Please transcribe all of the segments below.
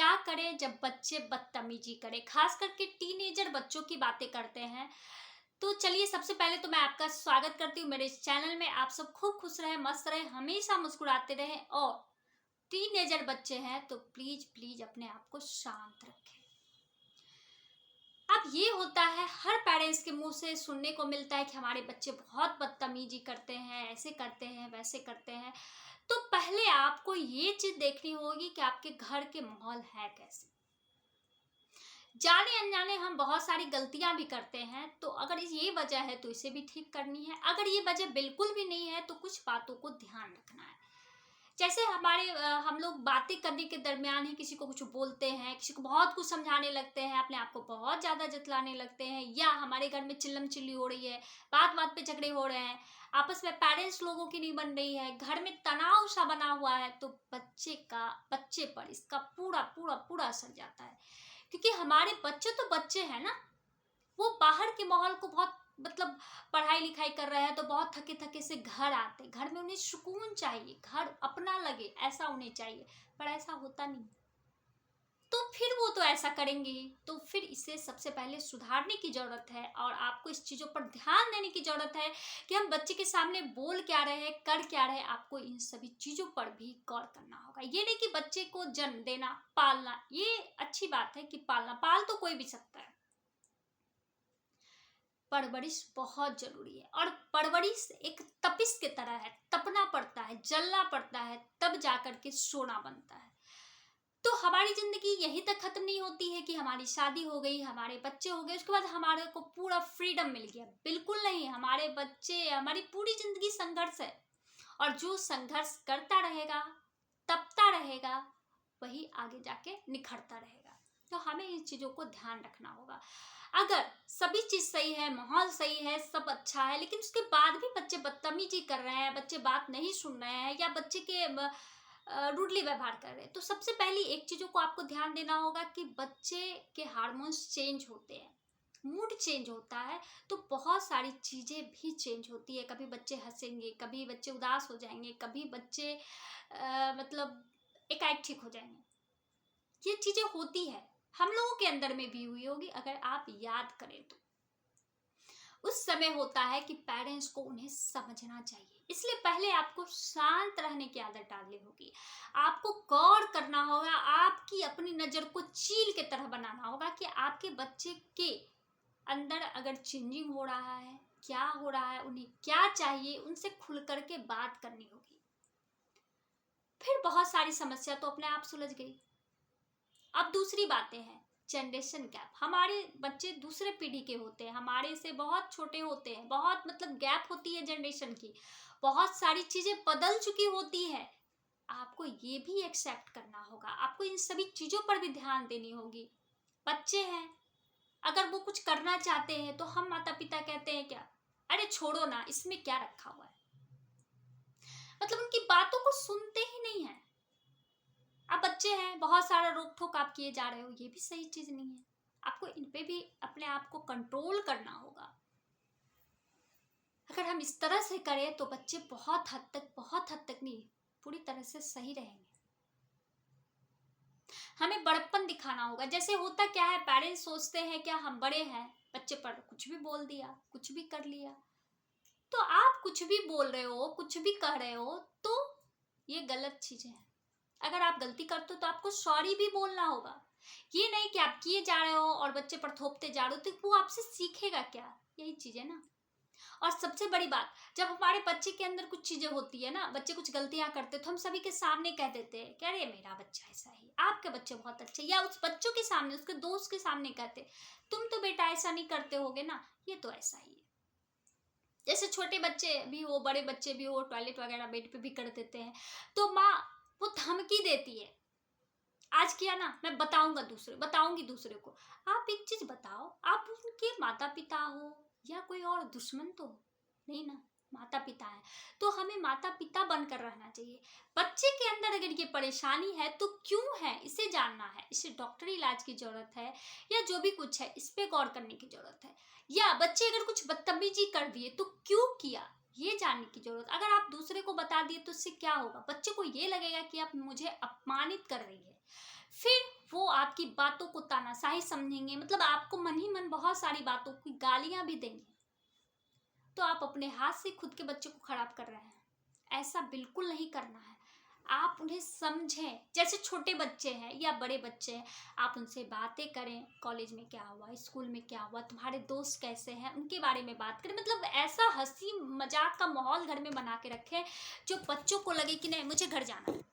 क्या करें जब बच्चे बदतमीजी करें, खास करके टीनेजर बच्चों की बातें करते हैं। तो चलिए, सबसे पहले तो मैं आपका स्वागत करती हूँ मेरे इस चैनल में। आप सब खूब खुश रहे, मस्त रहे, हमेशा मुस्कुराते रहें। और टीनेजर बच्चे हैं तो प्लीज प्लीज अपने आप को शांत रखें। अब ये होता है, हर पेरेंट्स के मुंह से सुनने को मिलता है कि हमारे बच्चे बहुत बदतमीजी करते हैं, ऐसे करते हैं, वैसे करते हैं। तो पहले आपको ये चीज देखनी होगी कि आपके घर के माहौल है कैसे। जाने अनजाने हम बहुत सारी गलतियां भी करते हैं, तो अगर ये वजह है तो इसे भी ठीक करनी है। अगर ये वजह बिल्कुल भी नहीं है तो कुछ बातों को ध्यान रखना है। जैसे हम लोग बातें करने के दरमियान ही किसी को कुछ बोलते हैं, किसी को बहुत कुछ समझाने लगते हैं, अपने आप को बहुत ज्यादा जतलाने लगते हैं, या हमारे घर में चिल्लम चिल्ली हो रही है, बात बात पे झगड़े हो रहे हैं, आपस में पेरेंट्स लोगों की नहीं बन रही है, घर में तनाव सा बना हुआ है, तो बच्चे पर इसका पूरा पूरा पूरा असर जाता है। क्योंकि हमारे बच्चे तो बच्चे हैं ना, वो बाहर के माहौल को बहुत मतलब पढ़ाई लिखाई कर रहे हैं तो बहुत थके थके से घर आते, घर में उन्हें सुकून चाहिए, घर अपना लगे ऐसा उन्हें चाहिए, पर ऐसा होता नहीं। तो फिर वो तो ऐसा करेंगे ही। तो फिर इसे सबसे पहले सुधारने की जरूरत है, और आपको इस चीजों पर ध्यान देने की जरूरत है कि हम बच्चे के सामने बोल क्या रहे हैं, कर क्या रहे हैं। आपको इन सभी चीजों पर भी गौर करना होगा। ये नहीं कि बच्चे को जन्म देना, पालना, ये अच्छी बात है कि पाल तो कोई भी सकता है, परवरिश बहुत जरूरी है। और परवरिश एक तपिश की तरह है, तपना पड़ता है, जलना पड़ता है, तब जाकर के सोना बनता है। तो हमारी जिंदगी यहीं तक खत्म नहीं होती है कि हमारी शादी हो गई, हमारे बच्चे हो गए, उसके बाद हमारे को पूरा फ्रीडम मिल गया। बिल्कुल नहीं, हमारे बच्चे, हमारी पूरी जिंदगी संघर्ष है। और जो संघर्ष करता रहेगा, तपता रहेगा, वही आगे जाके निखरता रहेगा। तो हमें इन चीजों को ध्यान रखना होगा। अगर सभी चीज सही है, माहौल सही है, सब अच्छा है, लेकिन उसके बाद भी बच्चे बदतमीजी कर रहे हैं, बच्चे बात नहीं सुन रहे हैं, या बच्चे के रूडली व्यवहार कर रहे हैं, तो सबसे पहली एक चीजों को आपको ध्यान देना होगा कि बच्चे के हार्मोन्स चेंज होते हैं, मूड चेंज होता है, तो बहुत सारी चीजें भी चेंज होती है। कभी बच्चे हंसेंगे, कभी बच्चे उदास हो जाएंगे, कभी बच्चे मतलब एकाएक ठीक हो जाएंगे। ये चीजें होती है, हम लोगों के अंदर में भी हुई होगी अगर आप याद करें तो। उस समय होता है कि पेरेंट्स को उन्हें समझना चाहिए, इसलिए पहले आपको शांत रहने की आदत डालनी होगी। आपको गौर करना होगा, आपकी अपनी नजर को चील के तरह बनाना होगा कि आपके बच्चे के अंदर अगर चेंजिंग हो रहा है, क्या हो रहा है, उन्हें क्या चाहिए, उनसे खुल करके बात करनी होगी। फिर बहुत सारी समस्या तो अपने आप सुलझ गई। अब दूसरी बातें हैं, जनरेशन गैप। हमारे बच्चे दूसरे पीढ़ी के होते हैं, हमारे से बहुत छोटे होते हैं, बहुत मतलब गैप होती है जनरेशन की, बहुत सारी चीजें बदल चुकी होती है। आपको ये भी एक्सेप्ट करना होगा, आपको इन सभी चीजों पर भी ध्यान देनी होगी। बच्चे हैं, अगर वो कुछ करना चाहते हैं तो हम माता पिता कहते हैं क्या, अरे छोड़ो ना, इसमें क्या रखा हुआ है, मतलब उनकी बातों को सुनते ही नहीं है। आप बच्चे हैं, बहुत सारा रोक ठोक आप किए जा रहे हो, ये भी सही चीज नहीं है। आपको इन पे भी अपने आप को कंट्रोल करना होगा। अगर हम इस तरह से करें तो बच्चे बहुत हद तक नहीं, पूरी तरह से सही रहेंगे। हमें बड़प्पन दिखाना होगा। जैसे होता क्या है, पेरेंट्स सोचते हैं क्या हम बड़े हैं, बच्चे पर कुछ भी बोल दिया, कुछ भी कर लिया। तो आप कुछ भी बोल रहे हो, कुछ भी कह रहे हो, तो ये गलत चीजें हैं। अगर आप गलती करते हो तो आपको सॉरी भी बोलना होगा। ये नहीं कि आप किए जा रहे हो और बच्चे पर थोपते जा रहे हो, तो वो आपसे सीखेगा क्या, यही चीज है ना। और सबसे बड़ी बात, जब हमारे बच्चे के अंदर कुछ चीजें होती है ना, बच्चे कुछ गलतियां करते तो हम सभी के सामने कह देते हैं कि अरे मेरा बच्चा ऐसा ही, आपके बच्चे बहुत अच्छे, या उस बच्चों के सामने, उसके दोस्त के सामने कहते तुम तो बेटा ऐसा नहीं करते होगे ना, ये तो ऐसा ही है। जैसे छोटे बच्चे भी हो, बड़े बच्चे भी हो, टॉयलेट वगैरह बेड पे भी कर देते हैं, तो माँ वो धमकी देती है, आज किया ना मैं बताऊंगी दूसरे को। आप एक चीज बताओ, आप उनके माता पिता हो या कोई और दुश्मन तो नहीं ना, माता पिता है, तो हमें माता पिता बनकर रहना चाहिए। बच्चे के अंदर अगर ये परेशानी है तो क्यों है, इसे जानना है, इसे डॉक्टरी इलाज की जरूरत है, या जो भी कुछ है इस पे गौर करने की जरूरत है। या बच्चे अगर कुछ बदतमीजी कर दिए तो क्यों किया, ये जानने की जरूरत। अगर आप दूसरे को बता दिए तो इससे क्या होगा, बच्चे को ये लगेगा कि आप मुझे अपमानित कर रही है, फिर वो आपकी बातों को तानाशाही समझेंगे, मतलब आपको मन ही मन बहुत सारी बातों की गालियां भी देंगे। तो आप अपने हाथ से खुद के बच्चे को खराब कर रहे हैं। ऐसा बिल्कुल नहीं करना है। आप उन्हें समझें, जैसे छोटे बच्चे हैं या बड़े बच्चे हैं, आप उनसे बातें करें, कॉलेज में क्या हुआ, स्कूल में क्या हुआ, तुम्हारे दोस्त कैसे हैं, उनके बारे में बात करें। मतलब ऐसा हंसी मजाक का माहौल घर में बना के रखें जो बच्चों को लगे कि नहीं, मुझे घर जाना है,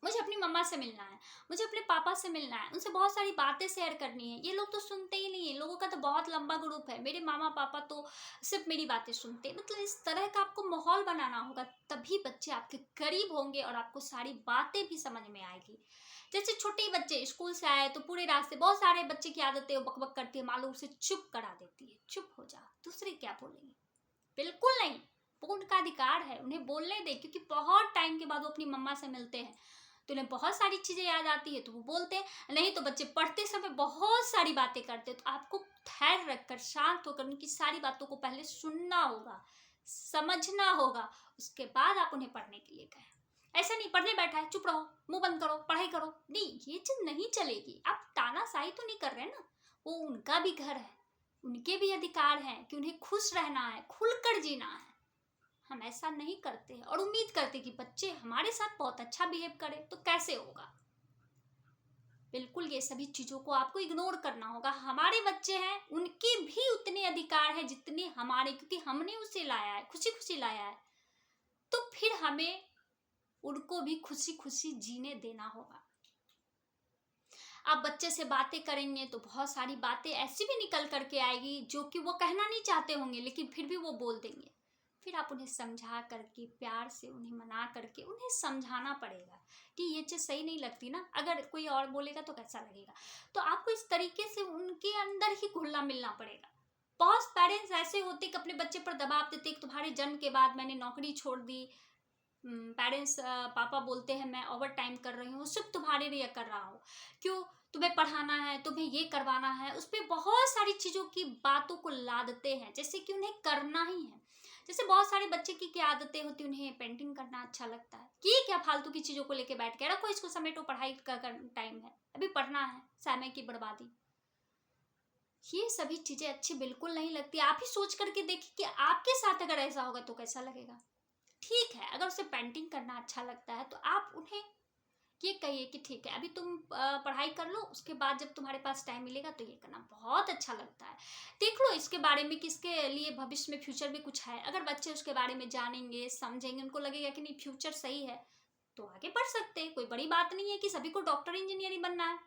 मुझे अपनी मम्मा से मिलना है, मुझे अपने पापा से मिलना है, उनसे बहुत सारी बातें शेयर करनी है। ये लोग तो सुनते ही नहीं है, लोगों का तो बहुत लंबा ग्रुप है, मेरे मामा पापा तो सिर्फ मेरी बातें सुनते हैं। मतलब इस तरह का आपको माहौल बनाना होगा, तभी बच्चे आपके करीब होंगे और आपको सारी बातें भी समझ में आएगी। जैसे छोटे बच्चे स्कूल से आए तो पूरे रास्ते बहुत सारे बच्चे की आदतें बकबक करती है, माँ लोग उसे चुप करा देती है, चुप हो जा, दूसरे क्या बोलेंगे। बिल्कुल नहीं, वो उनका अधिकार है, उन्हें बोलने दे, क्योंकि बहुत टाइम के बाद वो अपनी मम्मा से मिलते हैं तो उन्हें बहुत सारी चीजें याद आती है तो वो बोलते हैं। नहीं तो बच्चे पढ़ते समय बहुत सारी बातें करते हैं, तो आपको धैर्य रखकर शांत होकर उनकी सारी बातों को पहले सुनना होगा, समझना होगा, उसके बाद आप उन्हें पढ़ने के लिए कहें। ऐसा नहीं पढ़ने बैठा है चुप रहो, मुंह बंद करो, पढ़ाई करो, नहीं, ये चीज नहीं चलेगी। आप तानाशाही तो नहीं कर रहे ना, वो उनका भी घर है, उनके भी अधिकार हैं कि उन्हें खुश रहना है, खुलकर जीना है। हम ऐसा नहीं करते हैं और उम्मीद करते कि बच्चे हमारे साथ बहुत अच्छा बिहेव करें, तो कैसे होगा। बिल्कुल ये सभी चीजों को आपको इग्नोर करना होगा। हमारे बच्चे हैं, उनके भी उतने अधिकार हैं जितने हमारे, क्योंकि हमने उसे लाया है, खुशी खुशी लाया है, तो फिर हमें उनको भी खुशी खुशी जीने देना होगा। आप बच्चे से बातें करेंगे तो बहुत सारी बातें ऐसी भी निकल करके आएगी जो कि वो कहना नहीं चाहते होंगे, लेकिन फिर भी वो बोल देंगे। फिर आप उन्हें समझा करके, प्यार से उन्हें मना करके उन्हें समझाना पड़ेगा कि ये चीज़ सही नहीं लगती ना, अगर कोई और बोलेगा तो कैसा लगेगा। तो आपको इस तरीके से उनके अंदर ही घुलना मिलना पड़ेगा। बहुत पेरेंट्स ऐसे होते कि अपने बच्चे पर दबाव देते कि तुम्हारे जन्म के बाद मैंने नौकरी छोड़ दी। पेरेंट्स पापा बोलते हैं मैं ओवर टाइम कर रही हूँ, सिर्फ तुम्हारे लिए कर रहा हूँ, क्यों, तुम्हें पढ़ाना है, तुम्हें ये करवाना है, उस पर बहुत सारी चीज़ों की बातों को लादते हैं जैसे कि उन्हें करना ही है। जैसे बहुत सारे बच्चे की क्या आदतें होती हैं, उन्हें पेंटिंग करना अच्छा लगता है, ये क्या फालतू की चीज़ों को लेके बैठ के रखो, इसको समेटो, पढ़ाई का टाइम है, अभी पढ़ना है, समय की बर्बादी। ये सभी चीज़ें अच्छी बिल्कुल नहीं लगती। आप ही सोच करके देखिए कि आपके साथ अगर ऐसा होगा तो कैसा लगेगा। ठीक है, अगर उसे पेंटिंग करना अच्छा लगता है तो आप उन्हें ये कहिए कि ठीक है, अभी तुम पढ़ाई कर लो, उसके बाद जब तुम्हारे पास टाइम मिलेगा तो ये करना, बहुत अच्छा लगता है, देख लो इसके बारे में, किसके लिए भविष्य में फ्यूचर में कुछ है। अगर बच्चे उसके बारे में जानेंगे, समझेंगे, उनको लगेगा कि नहीं फ्यूचर सही है, तो आगे बढ़ सकते हैं। कोई बड़ी बात नहीं है कि सभी को डॉक्टर इंजीनियर ही बनना है,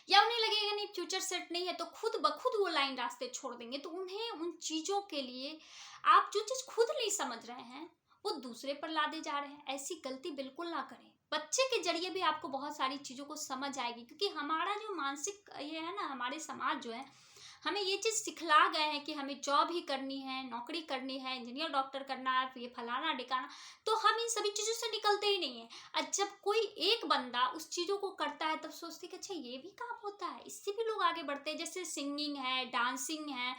या उन्हें लगेगा नहीं फ्यूचर सेट नहीं है तो खुद ब खुद वो लाइन रास्ते छोड़ देंगे। तो उन्हें उन चीज़ों के लिए, आप जो चीज़ खुद नहीं समझ रहे हैं वो दूसरे पर लादे जा रहे हैं, ऐसी गलती बिल्कुल ना करें। बच्चे के जरिए भी आपको बहुत सारी चीज़ों को समझ आएगी, क्योंकि हमारा जो मानसिक ये है ना, हमारे समाज जो है, हमें ये चीज़ सिखला गए हैं कि हमें जॉब ही करनी है, नौकरी करनी है, इंजीनियर डॉक्टर करना है, फिर ये फलाना ढिकाना, तो हम इन सभी चीज़ों से निकलते ही नहीं है। और जब कोई एक बंदा उस चीज़ों को करता है तब सोचते कि अच्छा ये भी काम होता है, इससे भी लोग आगे बढ़ते हैं। जैसे सिंगिंग है, डांसिंग है,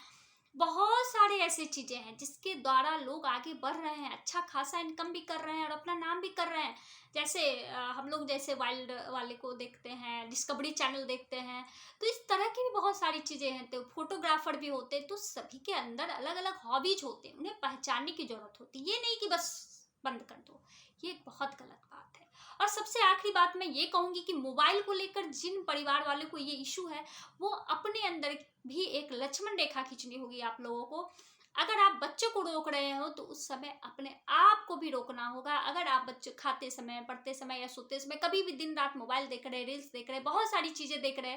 बहुत सारे ऐसी चीज़ें हैं जिसके द्वारा लोग आगे बढ़ रहे हैं, अच्छा खासा इनकम भी कर रहे हैं और अपना नाम भी कर रहे हैं। जैसे हम लोग जैसे वाइल्ड वाले को देखते हैं, डिस्कवरी चैनल देखते हैं, तो इस तरह की भी बहुत सारी चीज़ें हैं। तो फोटोग्राफर भी होते हैं, तो सभी के अंदर अलग अलग हॉबीज होते हैं, उन्हें पहचानने की जरूरत होती है, ये नहीं कि बस बंद कर दो, ये एक बहुत गलत बात है। और सबसे आखिरी बात मैं ये कहूँगी कि मोबाइल को लेकर जिन परिवार वालों को ये इशू है, वो अपने अंदर भी एक लक्ष्मण रेखा खींचनी होगी आप लोगों को। अगर आप बच्चों को रोक रहे हो तो उस समय अपने आप को भी रोकना होगा। अगर आप बच्चे खाते समय, पढ़ते समय या सोते समय कभी भी दिन रात मोबाइल देख रहे, रील्स देख रहे, बहुत सारी चीजें देख रहे,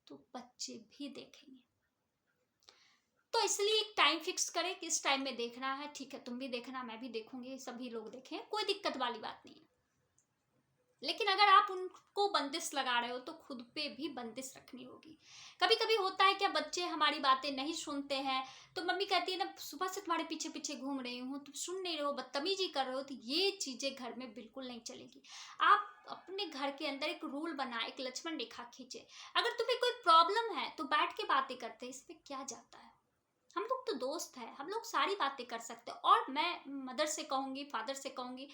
तो बच्चे भी देखेंगे। तो इसलिए एक टाइम फिक्स करें कि इस टाइम में देखना है, ठीक है, तुम भी देखना, मैं भी देखूंगी, सभी लोग देखें, कोई दिक्कत वाली बात नहीं है। लेकिन अगर आप उनको बंदिश लगा रहे हो तो खुद पे भी बंदिश रखनी होगी। कभी कभी होता है क्या, बच्चे हमारी बातें नहीं सुनते हैं, तो मम्मी कहती है ना सुबह से तुम्हारे पीछे पीछे घूम रही हूँ, तुम सुन नहीं रहे हो, बदतमीजी कर रहे हो, तो ये चीजें घर में बिल्कुल नहीं चलेगी। आप अपने घर के अंदर एक रूल बनाए, एक लक्ष्मण रेखा खींचे। अगर तुम्हें कोई प्रॉब्लम है तो बैठ के बातें करते हैं, इसमें क्या जाता है, हम लोग तो दोस्त हैं, हम लोग सारी बातें कर सकते हैं। और मैं मदर से कहूंगी, फादर से कहूंगी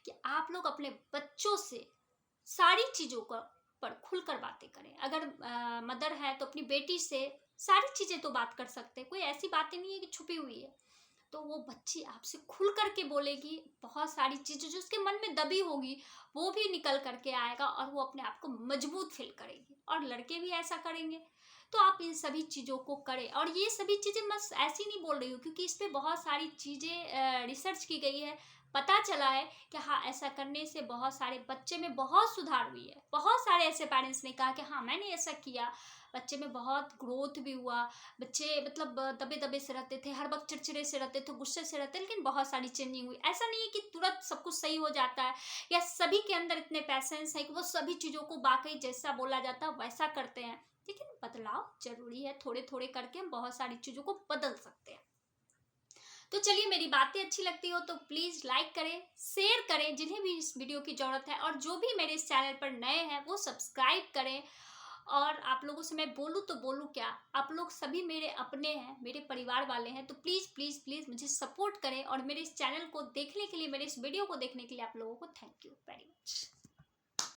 कि आप लोग अपने बच्चों से सारी चीज़ों का पर खुलकर बातें करें। अगर मदर है तो अपनी बेटी से सारी चीज़ें तो बात कर सकते हैं, कोई ऐसी बातें नहीं है कि छुपी हुई है। तो वो बच्ची आपसे खुल करके बोलेगी, बहुत सारी चीज़ें जो उसके मन में दबी होगी वो भी निकल करके आएगा और वो अपने आप को मजबूत फील करेगी, और लड़के भी ऐसा करेंगे। तो आप इन सभी चीज़ों को करें, और ये सभी चीज़ें मैं ऐसी नहीं बोल रही हूँ, क्योंकि इस पे बहुत सारी चीज़ें रिसर्च की गई है। पता चला है कि हाँ, ऐसा करने से बहुत सारे बच्चे में बहुत सुधार हुई है। बहुत सारे ऐसे पेरेंट्स ने कहा कि हाँ, मैंने ऐसा किया, बच्चे में बहुत ग्रोथ भी हुआ। बच्चे मतलब दबे दबे से रहते थे, हर वक्त चिड़चिड़े से रहते थे, गुस्से से रहते, लेकिन बहुत सारी चेंजिंग हुई। ऐसा नहीं है कि तुरंत सब कुछ सही हो जाता है, या सभी के अंदर इतने पैसेंस है कि वो सभी चीज़ों को वाकई जैसा बोला जाता है वैसा करते हैं। लेकिन बदलाव जरूरी है, थोड़े थोड़े करके हम बहुत सारी चीज़ों को बदल सकते हैं। तो चलिए, मेरी बातें अच्छी लगती हो तो प्लीज़ लाइक करें, शेयर करें जिन्हें भी इस वीडियो की ज़रूरत है, और जो भी मेरे इस चैनल पर नए हैं वो सब्सक्राइब करें। और आप लोगों से मैं बोलूँ तो बोलूँ क्या, आप लोग सभी मेरे अपने हैं, मेरे परिवार वाले हैं। तो प्लीज़ प्लीज़ प्लीज़ मुझे सपोर्ट करें, और मेरे इस चैनल को देखने के लिए, मेरे इस वीडियो को देखने के लिए आप लोगों को थैंक यू वेरी मच।